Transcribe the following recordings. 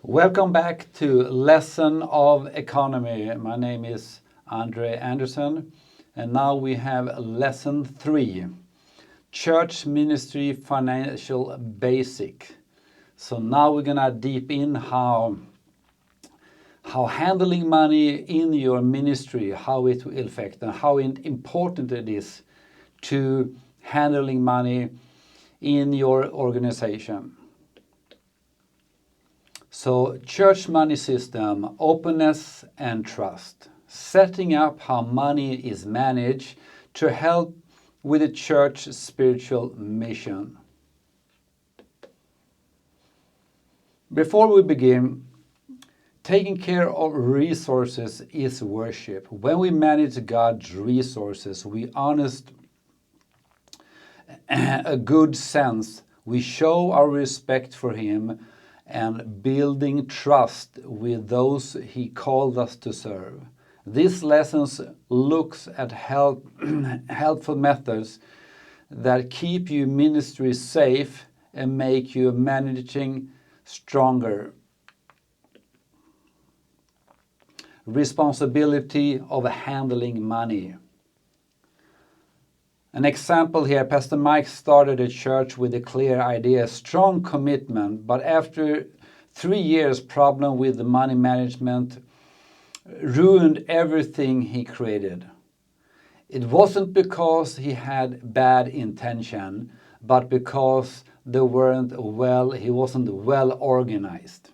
Welcome back to Lesson of Economy. My name is Andre Anderson, and now we have Lesson 3, Church Ministry Financial Basic. So now we're gonna deep in how handling money in your ministry, how it will affect and how important it is to handling money in your organization. So, church money system, openness and trust. Setting up how money is managed to help with the church's spiritual mission. Before we begin, taking care of resources is worship. When we manage God's resources, we honest a good sense. We show our respect for Him and building trust with those He called us to serve. This lesson looks at helpful methods that keep your ministry safe and make your managing stronger. Responsibility of handling money. An example here, Pastor Mike started a church with a clear idea, strong commitment, but after 3 years, problem with the money management ruined everything he created. It wasn't because he had bad intention, but because he wasn't well organized.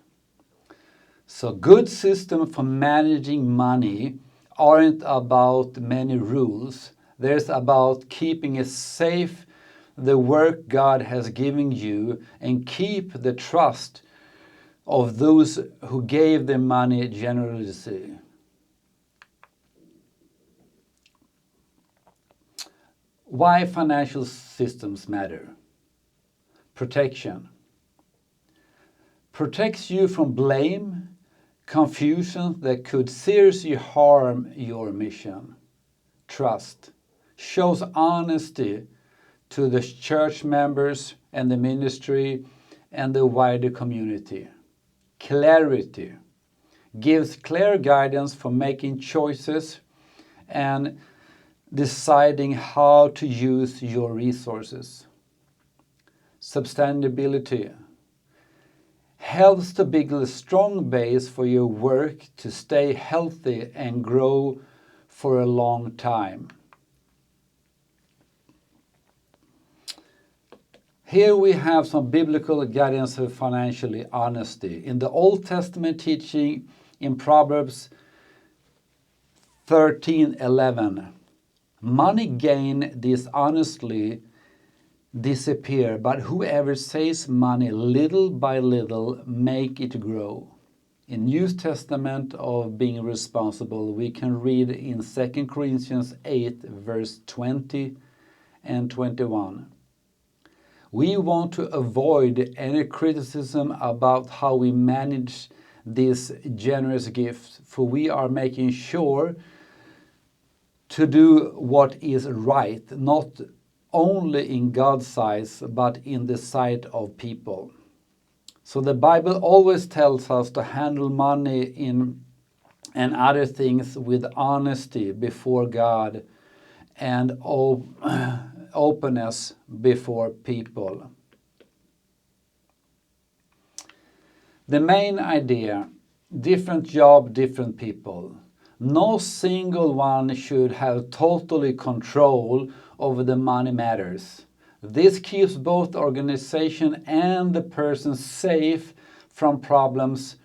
So good system for managing money aren't about many rules. There's about keeping it safe, the work God has given you, and keep the trust of those who gave their money generously. Why financial systems matter. Protection. Protects you from blame, confusion that could seriously harm your mission. Trust. Shows honesty to the church members and the ministry and the wider community. Clarity. Gives clear guidance for making choices and deciding how to use your resources. Sustainability. Helps to build a strong base for your work to stay healthy and grow for a long time. Here we have some biblical guidance for financial honesty. In the Old Testament teaching in Proverbs 13:11, money gained dishonestly disappear, but whoever saves money little by little make it grow. In New Testament of being responsible, we can read in 2 Corinthians 8, verse 20 and 21. We want to avoid any criticism about how we manage this generous gift, for we are making sure to do what is right, not only in God's eyes, but in the sight of people. So the Bible always tells us to handle money and other things with honesty before God and openness before people. The main idea, different job, different people. No single one should have totally control over the money matters. This keeps both the organization and the person safe from problems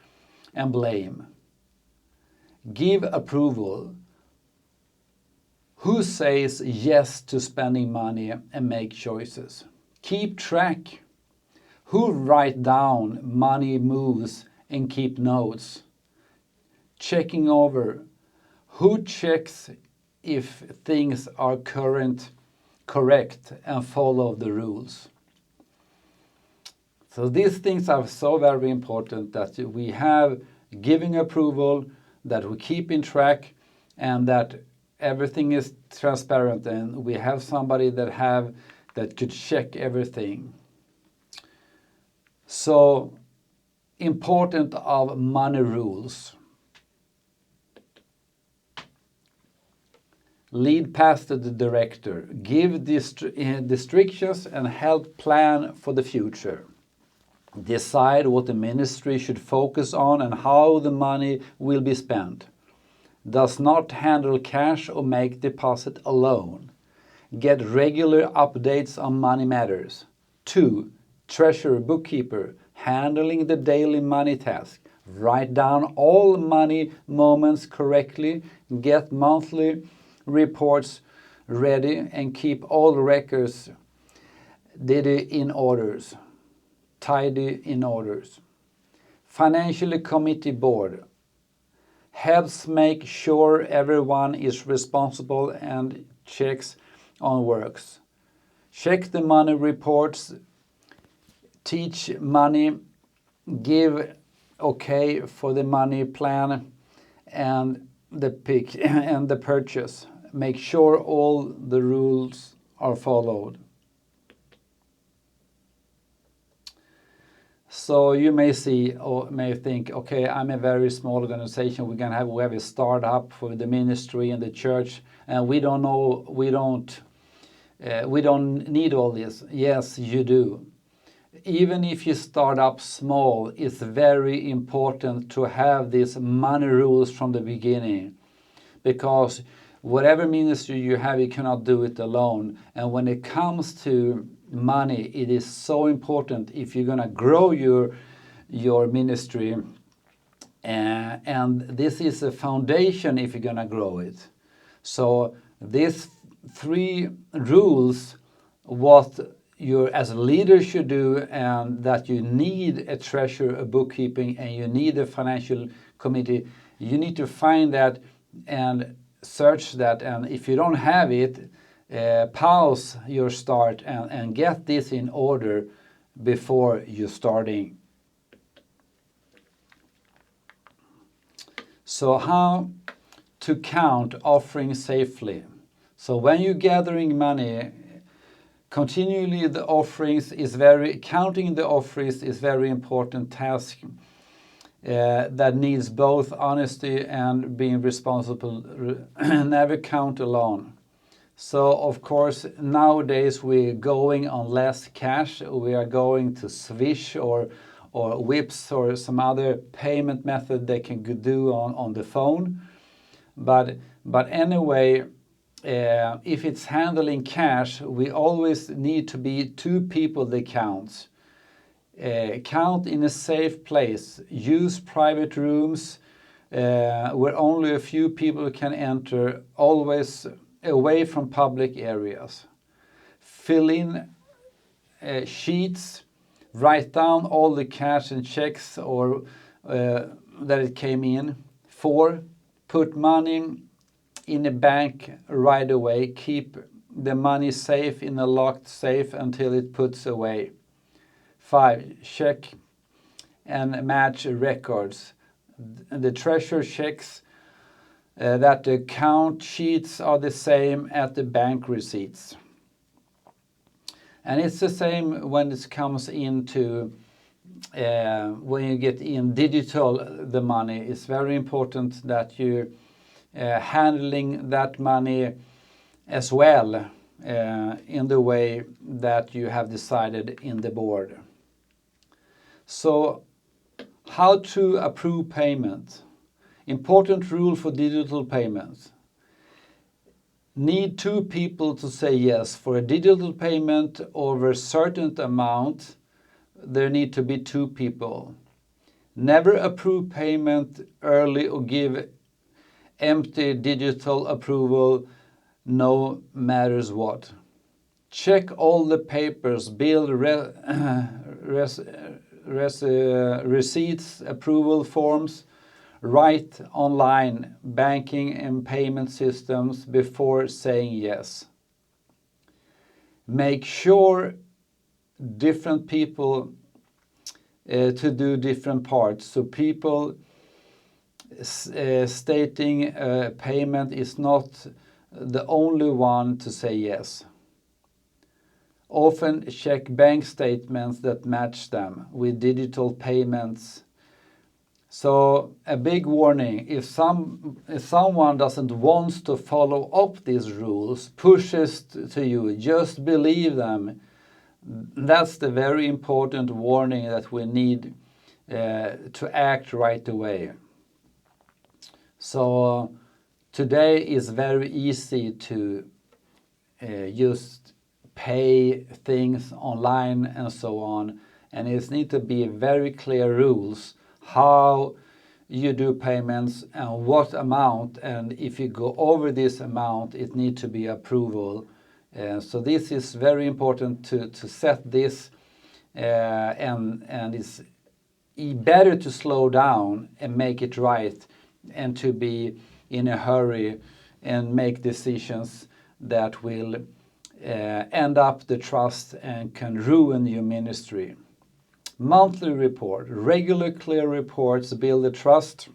and blame. Give approval. Who says yes to spending money and make choices? Keep track. Who write down money moves and keep notes? Checking over. Who checks if things are correct and follow the rules? So these things are so very important that we have giving approval, that we keep in track, and that everything is transparent, and we have somebody that could check everything. So important of money rules. Lead pastor the director. Give restrictions and help plan for the future. Decide what the ministry should focus on and how the money will be spent. Does not handle cash or make deposit alone. Get regular updates on money matters. 2. Treasurer, bookkeeper, handling the daily money task. Write down all money moments correctly. Get monthly reports ready and keep all records tidy in orders. Financially committee board helps make sure everyone is responsible and checks on works. Check the money reports, teach money, give okay for the money plan and the pick and the purchase. Make sure all the rules are followed. So you may see or may think, okay, I'm a very small organization. We have a startup for the ministry and the church, and we don't need all this. Yes, you do. Even if you start up small, it's very important to have these money rules from the beginning, because whatever ministry you have, you cannot do it alone. And when it comes to money, it is so important if you're going to grow your ministry, and this is a foundation if you're going to grow it. So these 3 rules, what you as a leader should do, and that you need a treasurer, a bookkeeping, and you need a financial committee. You need to find that and search that, and if you don't have it, pause your start and get this in order before you're starting. So how to count offerings safely? So when you're gathering money, continually the offerings is counting the offerings is very important task that needs both honesty and being responsible. Never count alone. So of course nowadays we're going on less cash. We are going to Swish or Whips or some other payment method they can do on the phone. But anyway, if it's handling cash, we always need to be 2 people that counts. Count in a safe place. Use private rooms where only a few people can enter, always away from public areas. Fill in sheets. Write down all the cash and checks or that it came in. 4. Put money in a bank right away. Keep the money safe in a locked safe until it puts away. 5. Check and match records. The treasurer checks that the count sheets are the same as the bank receipts. And it's the same when it comes into when you get in digital the money. It's very important that you handling that money as well in the way that you have decided in the board. So how to approve payment. Important rule for digital payments. Need 2 people to say yes. For a digital payment over a certain amount, there need to be 2 people. Never approve payment early or give empty digital approval, no matters what. Check all the papers, bill, receipts, approval forms. Write online banking and payment systems before saying yes. Make sure different people to do different parts. So people stating payment is not the only one to say yes. Often check bank statements that match them with digital payments So a big warning, if someone doesn't want to follow up these rules, pushes to you, just believe them. That's the very important warning that we need to act right away. So today is very easy to just pay things online and so on, and it needs to be very clear rules how you do payments and what amount, and if you go over this amount it needs to be approval. So this is very important to set this, and it's better to slow down and make it right and to be in a hurry and make decisions that will end up the trust and can ruin your ministry. Monthly report. Regular clear reports build the trust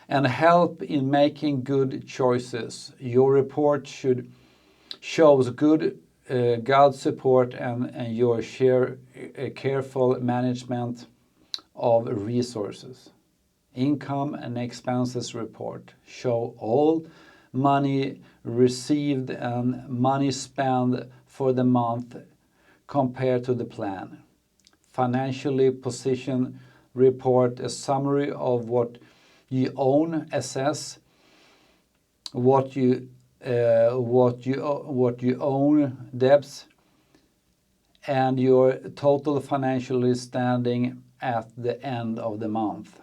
and help in making good choices. Your report shows good God's support and your careful management of resources. Income and expenses report show all money received and money spent for the month compared to the plan. Financially position report a summary of what you own, assess what you own, debts, and your total financial standing at the end of the month.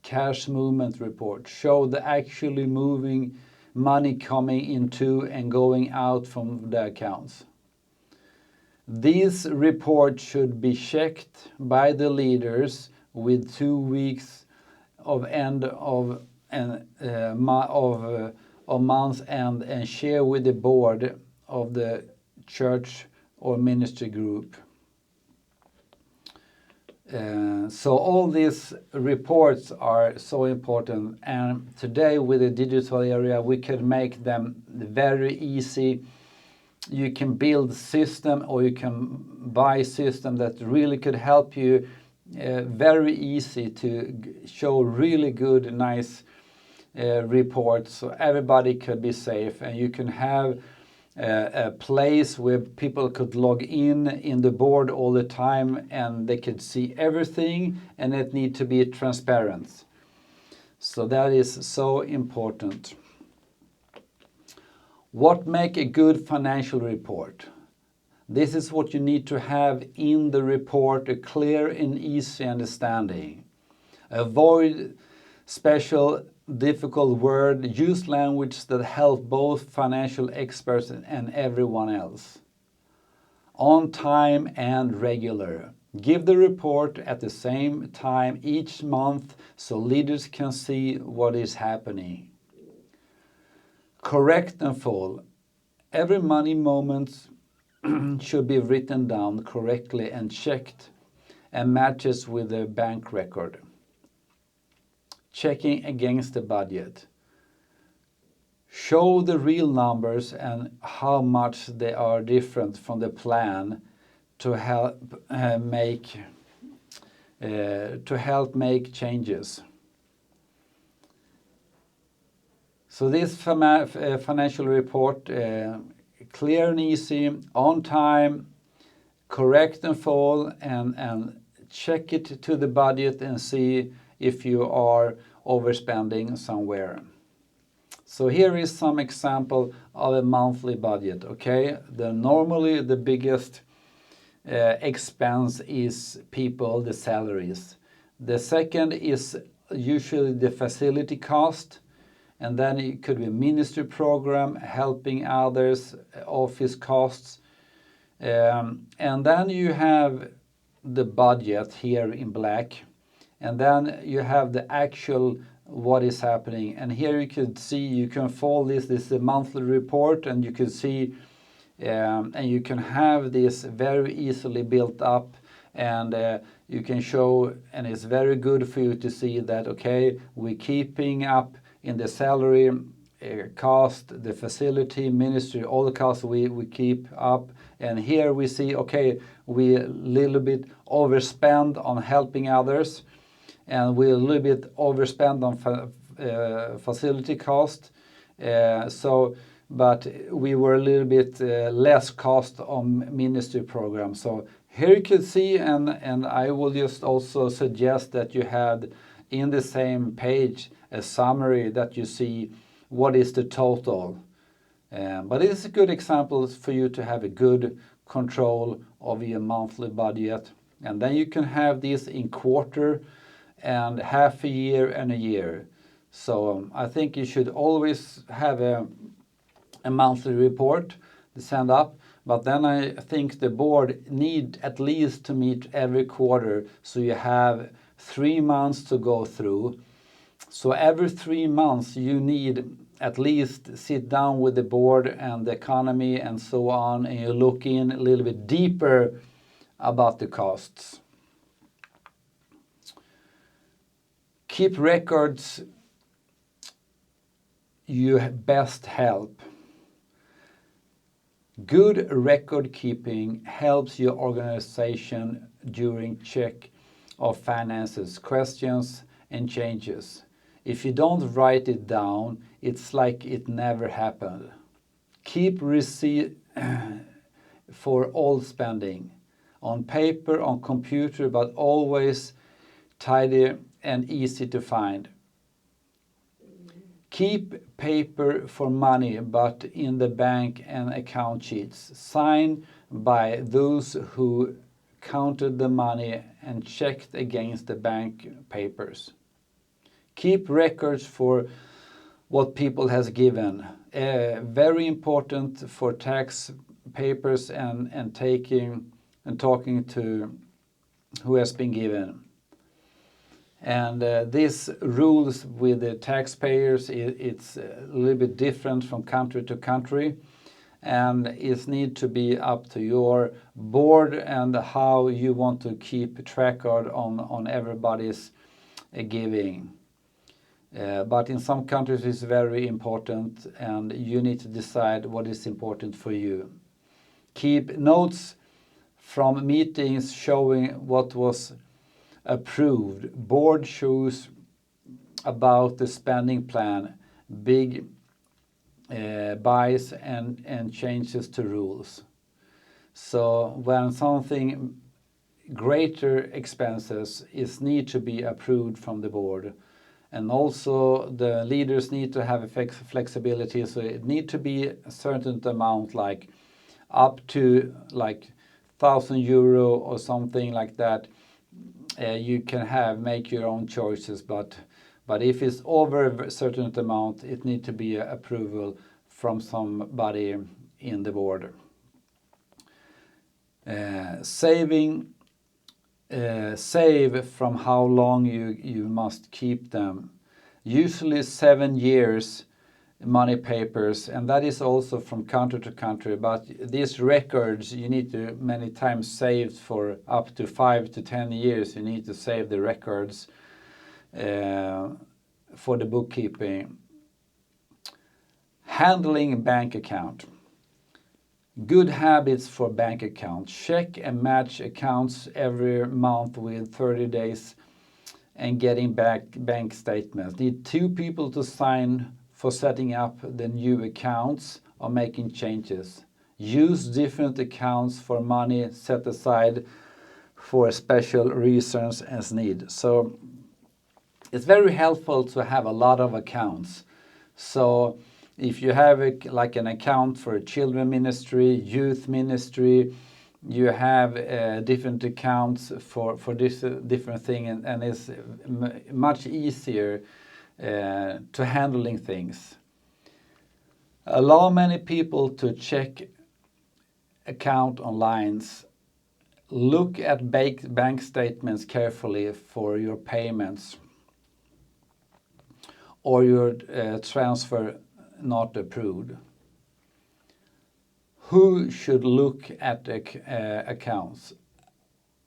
Cash movement report show the actually moving money coming into and going out from the accounts. These reports should be checked by the leaders with 2 weeks of end of month end and share with the board of the church or ministry group. So all these reports are so important, and today with the digital area we can make them very easy. You can build system or you can buy system that really could help you very easy to show really good, nice reports so everybody could be safe, and you can have a place where people could log in the board all the time and they could see everything, and it need to be transparent. So that is so important. What make a good financial report? This is what you need to have in the report, a clear and easy understanding. Avoid special difficult word, use language that help both financial experts and everyone else. On time and regular. Give the report at the same time each month so leaders can see what is happening. Correct and full. Every money moment should be written down correctly and checked and matches with the bank record. Checking against the budget. Show the real numbers and how much they are different from the plan to help make changes. So this financial report, clear and easy, on time, correct and full, and check it to the budget and see if you are overspending somewhere. So here is some example of a monthly budget, okay? Normally the biggest expense is people, the salaries. The second is usually the facility cost, and then it could be ministry program, helping others, office costs. And then you have the budget here in black. And then you have the actual what is happening. And here you can see, you can follow this is a monthly report, and you can see, and you can have this very easily built up, and you can show, and it's very good for you to see that, okay, we're keeping up in the salary, cost, the facility, ministry, all the costs we keep up. And here we see, okay, we a little bit overspend on helping others. and we a little bit overspend on facility cost. But we were a little bit less cost on ministry program. So here you can see, and I will just also suggest that you had in the same page a summary that you see what is the total. But it's a good example for you to have a good control of your monthly budget. And then you can have this in quarter and half a year and a year. So I think you should always have a monthly report to send up. But then I think the board need at least to meet every quarter, so you have 3 months to go through. So every 3 months you need at least sit down with the board and the economy and so on, and you look in a little bit deeper about the costs. Keep records, you best help. Good record keeping helps your organization during check of finances, questions and changes. If you don't write it down, it's like it never happened. Keep receipt for all spending, on paper, on computer, but always tidy and easy to find. Keep paper for money, but in the bank and account sheets, signed by those who counted the money and checked against the bank papers. Keep records for what people has given. Very important for tax papers and taking and talking to who has been given. And these rules with the taxpayers, it's a little bit different from country to country, and it needs to be up to your board and how you want to keep track on everybody's giving. But in some countries it's very important, and you need to decide what is important for you. Keep notes from meetings showing what was approved. Board shows about the spending plan, big buys and changes to rules. So when something greater expenses need to be approved from the board, and also the leaders need to have flexibility, so it need to be a certain amount, like up to like €1,000 or something like that. You can make your own choices, but if it's over a certain amount, it needs to be approval from somebody in the board. Save from how long you must keep them. Usually 7 years money papers, and that is also from country to country, but these records you need to many times save for up to 5 to 10 years. You need to save the records for the bookkeeping. Handling bank account. Good habits for bank account. Check and match accounts every month with 30 days and getting back bank statements. Need 2 people to sign for setting up the new accounts or making changes. Use different accounts for money set aside for special reasons as need. So it's very helpful to have a lot of accounts. So if you have like an account for a children ministry, youth ministry, you have different accounts for this different thing, and it's much easier to handling things. Allow many people to check account online. Look at bank statements carefully for your payments or your transfer not approved. Who should look at the accounts?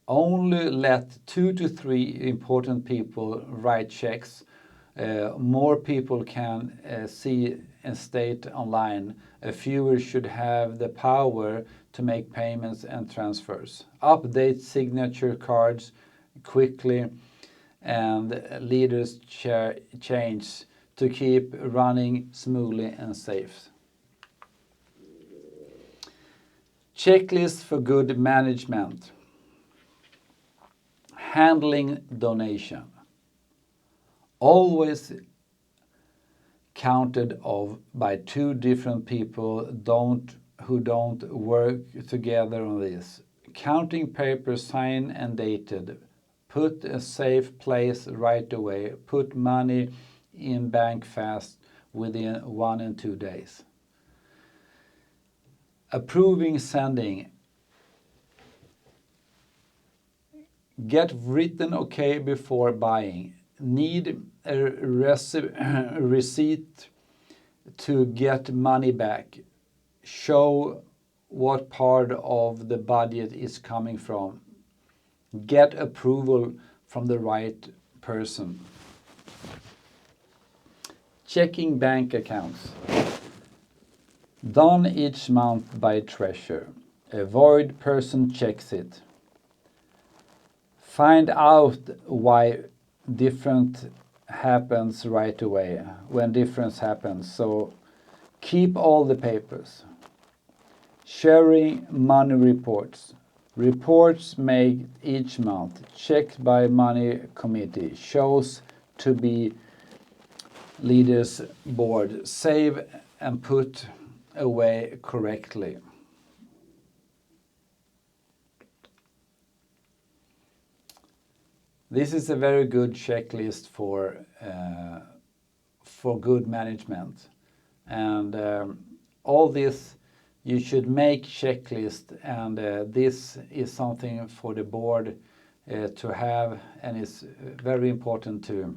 Only let 2 to 3 important people write checks. More people can see and state online. A fewer should have the power to make payments and transfers. Update signature cards quickly and leaders change to keep running smoothly and safe. Checklist for good management. Handling donation. Always counted of by two different people who don't work together on this. Counting paper signed and dated. Put a safe place right away. Put money in bank fast within 1 and 2 days. Approving sending. Get written okay before buying. Need a receipt to get money back. Show what part of the budget is coming from. Get approval from the right person. Checking bank accounts. Done each month by treasurer. Avoid person checks it. Find out why different happens right away, when difference happens. So keep all the papers. Sharing money reports. Reports made each month, checked by money committee, shows to be leaders board, save and put away correctly. This is a very good checklist for good management, and all this you should make checklist, and this is something for the board to have, and it's very important to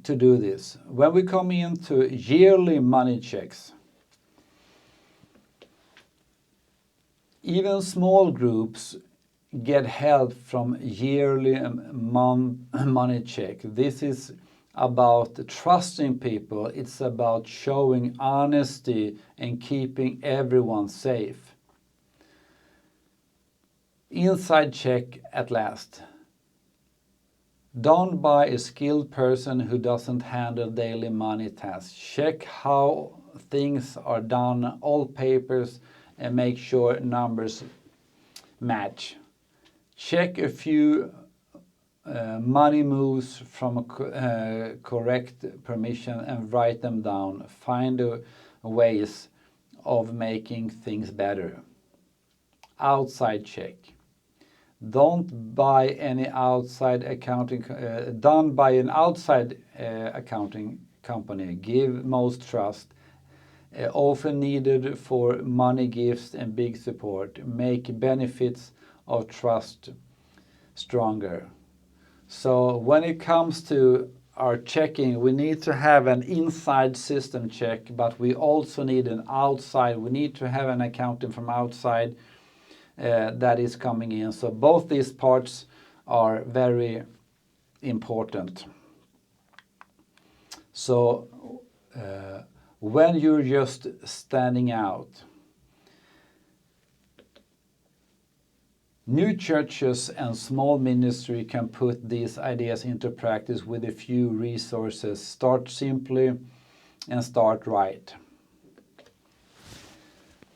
do this. When we come into yearly money checks, even small groups get help from yearly money check. This is about trusting people. It's about showing honesty and keeping everyone safe. Inside check at last. Don't buy a skilled person who doesn't handle daily money tasks. Check how things are done, all papers, and make sure numbers match. Check a few money moves from correct permission and write them down. Find ways of making things better. Outside check. Don't buy any outside accounting done by an outside accounting company. Give most trust. Often needed for money gifts and big support. Make benefits of trust stronger. So when it comes to our checking, we need to have an inside system check, but we also need an outside. We need to have an accountant from outside that is coming in. So both these parts are very important. So when you're just standing out, new churches and small ministry can put these ideas into practice with a few resources. Start simply and start right.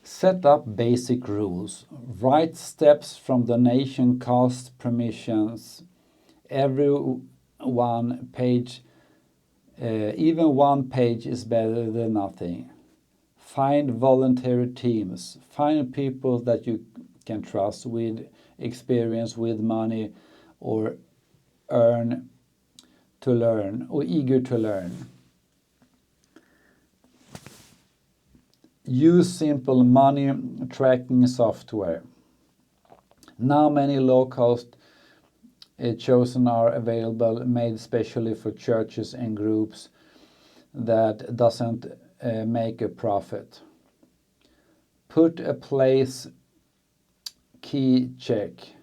Set up basic rules. Write steps from donation, cost, permissions. Even one page is better than nothing. Find voluntary teams. Find people that you can trust with experience with money or eager to learn. Use simple money tracking software. Now many low-cost chosen are available, made especially for churches and groups that doesn't make a profit. Put a place key check.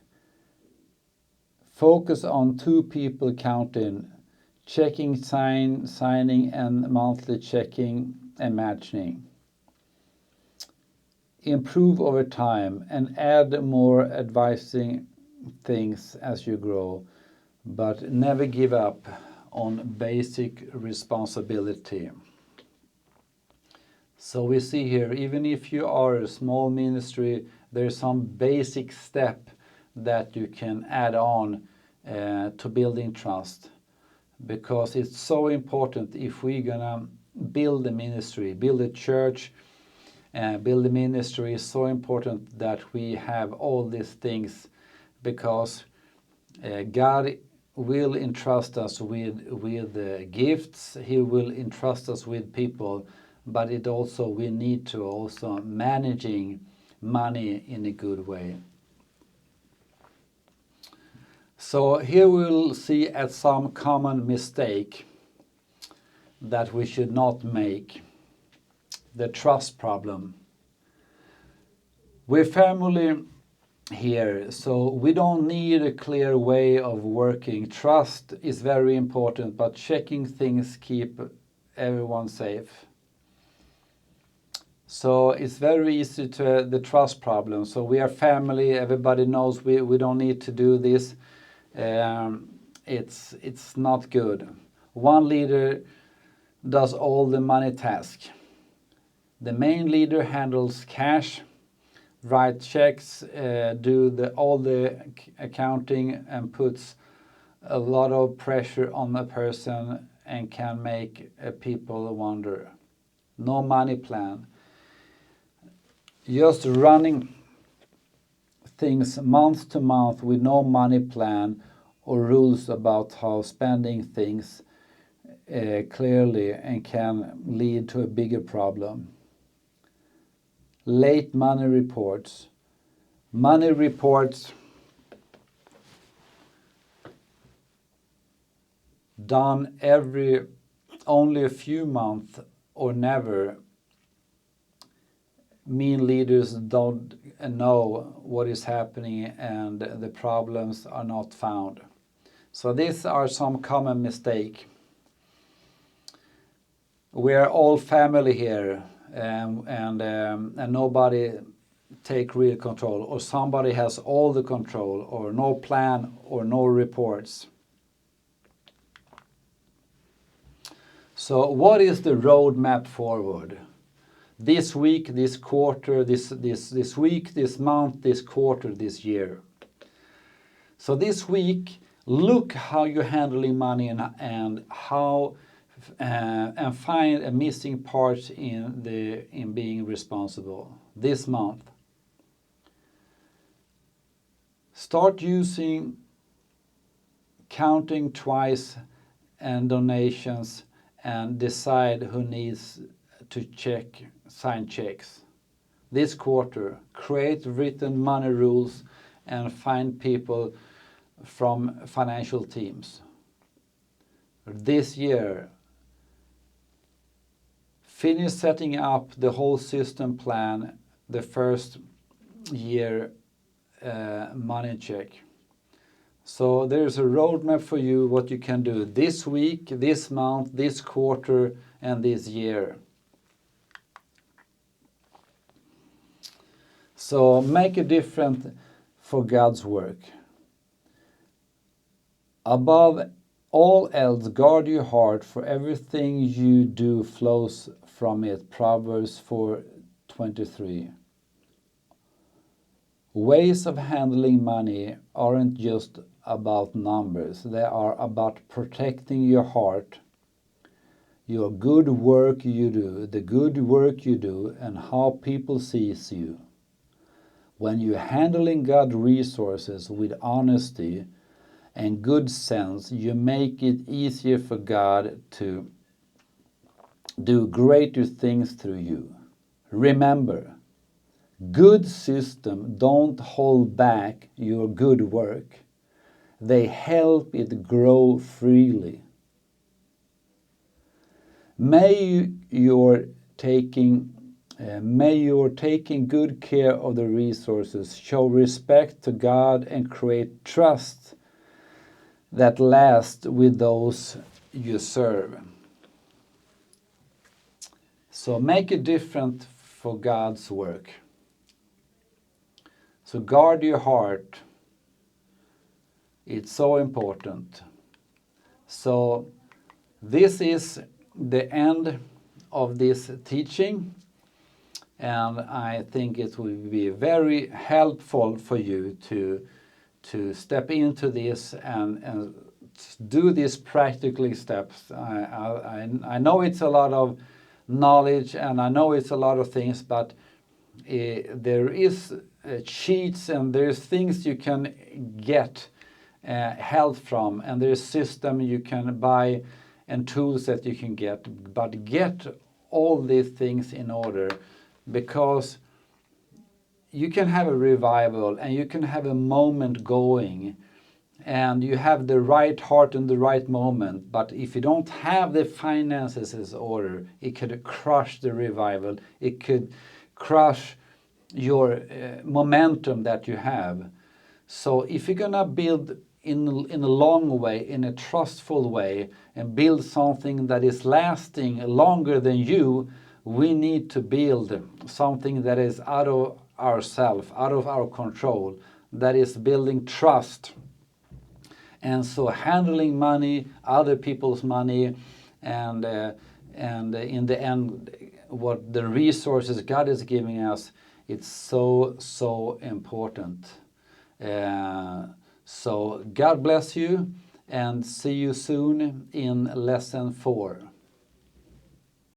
Focus on 2 people counting, checking signing and monthly checking and matching. Improve over time and add more advising things as you grow, but never give up on basic responsibility. So we see here, even if you are a small ministry, there's some basic step that you can add on to building trust, because it's so important. If we're gonna build a ministry, build a church, build a ministry, it's so important that we have all these things, because God will entrust us with gifts. He will entrust us with people, but it also, we need to also managing money in a good way. So here we'll see at some common mistake that we should not make. The trust problem. We're family here, so we don't need a clear way of working. Trust is very important, but checking things keep everyone safe. So it's very easy to the trust problem. So we are family, everybody knows we don't need to do this. It's not good. One leader does all the money task. The main leader handles cash, write checks, do all the accounting, and puts a lot of pressure on the person and can make people wonder. No money plan. Just running things month to month with no money plan or rules about how spending things clearly, and can lead to a bigger problem. Late money reports. Money reports done only a few months or never mean leaders don't know what is happening and the problems are not found. So these are some common mistakes. We are all family here, and nobody take real control, or somebody has all the control, or no plan, or no reports. So what is the roadmap forward? This week, this quarter, this week, this month, this quarter, this year. So this week, look how you're handling money and how and find a missing part in being responsible. This month, start using counting twice and donations, and decide who needs to sign checks. This quarter, create written money rules and find people from financial teams. This year, finish setting up the whole system plan the first year money check. So there's a roadmap for you what you can do this week, this month, this quarter, and this year. So make a difference for God's work. Above all else, guard your heart, for everything you do flows from it. Proverbs 4:23. Ways of handling money aren't just about numbers. They are about protecting your heart, your good work you do, the good work you do, and how people sees you. When you're handling God's resources with honesty and good sense, you make it easier for God to do greater things through you. Remember, good systems don't hold back your good work. They help it grow freely. May your taking good care of the resources show respect to God and create trust that lasts with those you serve. So make a difference for God's work. So guard your heart, It's so important. So this is the end of this teaching, and I think it will be very helpful for you to step into this and do these practical steps. I know it's a lot of knowledge and I know it's a lot of things, but there is cheats and there's things you can get help from, and there's system you can buy and tools that you can get. But get all these things in order, because you can have a revival and you can have a moment going and you have the right heart in the right moment, but if you don't have the finances in order, it could crush the revival. It could crush your momentum that you have. So if you're gonna build in a long way, in a trustful way, and build something that is lasting longer than you, we need to build something that is out of ourselves, out of our control, that is building trust. And so handling money, other people's money, and in the end, what the resources God is giving us, it's so important. So God bless you, and see you soon in lesson 4.